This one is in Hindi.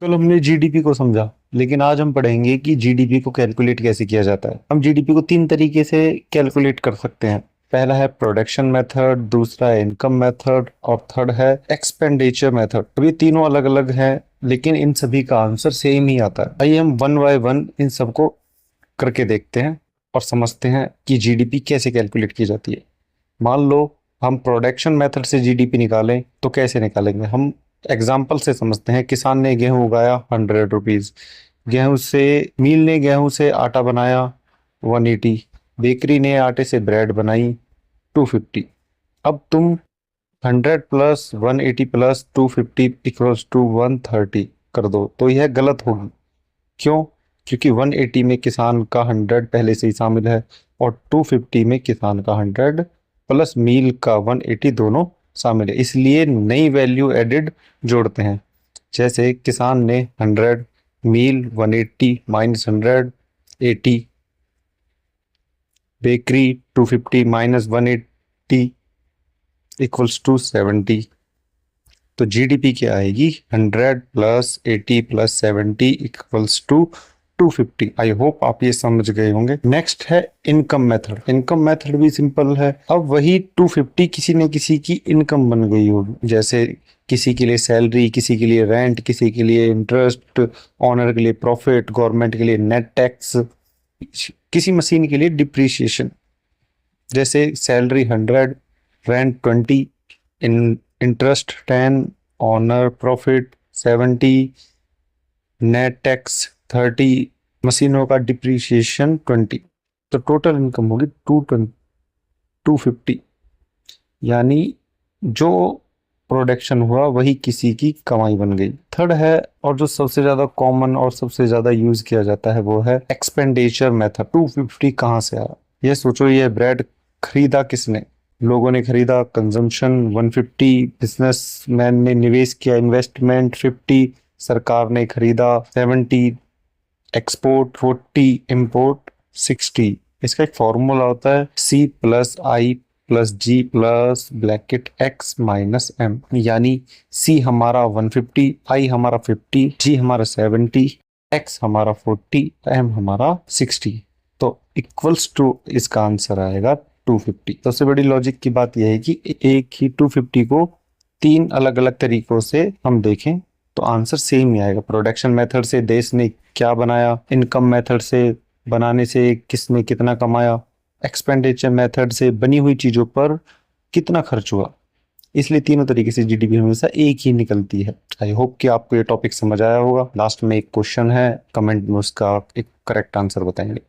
कल हमने जीडीपी को समझा, लेकिन आज हम पढ़ेंगे कि जीडीपी को कैलकुलेट कैसे किया जाता है। हम जीडीपी को तीन तरीके से कैलकुलेट कर सकते हैं। पहला है प्रोडक्शन मेथड, दूसरा है इनकम मेथड और थर्ड है एक्सपेंडिचर मेथड। तो ये तीनों अलग अलग हैं, लेकिन इन सभी का आंसर सेम ही आता है। आइए हम वन बाय वन इन सबको करके देखते हैं और समझते हैं कि जीडीपी कैसे कैलकुलेट की जाती है। मान लो हम प्रोडक्शन मेथड से जीडीपी निकालें तो कैसे निकालेंगे। हम एग्जाम्पल से समझते हैं। किसान ने गेहूं उगाया 100 रुपीज, गेहूं से मील ने गेहूं से आटा बनाया 180, बेकरी ने आटे से ब्रेड बनाई 250। अब तुम 100 + 180 + 250 = 130 कर दो तो यह गलत होगी। क्यों? क्योंकि 180 में किसान का 100 पहले से ही शामिल है और 250 में किसान का 100 प्लस मील का 180 दोनों शामिल है, इसलिए नई वैल्यू एडेड जोड़ते हैं। जैसे किसान ने 100, मील 180 - 100 80, बेकरी 250 - 180 = 70। तो जीडीपी क्या आएगी? 100 + 80 + 70 = 250। आई होप आप ये समझ गए होंगे। नेक्स्ट है इनकम मेथड। इनकम मेथड भी सिंपल है। अब वही 250 किसी न किसी की इनकम बन गई होगी। जैसे किसी के लिए सैलरी, किसी के लिए रेंट, किसी के लिए इंटरेस्ट, ऑनर के लिए प्रॉफिट, गवर्नमेंट के लिए नेट टैक्स, किसी मशीन के लिए डिप्रिसिएशन। जैसे salary 100, rent 20, interest 10, owner profit 70, net tax 30, मशीनों का डिप्रिसिएशन 20। तो टोटल इनकम होगी 250। यानी जो प्रोडक्शन हुआ वही किसी की कमाई बन गई। थर्ड है और जो सबसे ज्यादा कॉमन और सबसे ज्यादा यूज किया जाता है वो है एक्सपेंडिचर मेथड। 250 कहाँ से आया? ये सोचो, ये ब्रेड खरीदा किसने? लोगों ने खरीदा, कंजम्पशन 150, बिजनेसमैन ने निवेश किया, इन्वेस्टमेंट 50, सरकार ने खरीदा 70, एक्सपोर्ट 40, इंपोर्ट 60। इसका एक फॉर्मूला होता है C+I+G+(x-M), यानी C हमारा 150, I हमारा 50, G हमारा 70, X हमारा 40, M हमारा 60। तो इक्वल्स टू इसका आंसर आएगा 250। सबसे बड़ी लॉजिक की बात यह है कि एक ही 250 को तीन अलग अलग तरीकों से हम देखें तो आंसर सेम ही आएगा। प्रोडक्शन मेथड से देश ने क्या बनाया, इनकम मेथड से बनाने से किसने कितना कमाया, एक्सपेंडिचर मेथड से बनी हुई चीजों पर कितना खर्च हुआ। इसलिए तीनों तरीके से जीडीपी हमेशा एक ही निकलती है। आई होप कि आपको ये टॉपिक समझ आया होगा। लास्ट में एक क्वेश्चन है, कमेंट में उसका एक करेक्ट आंसर बताएंगे।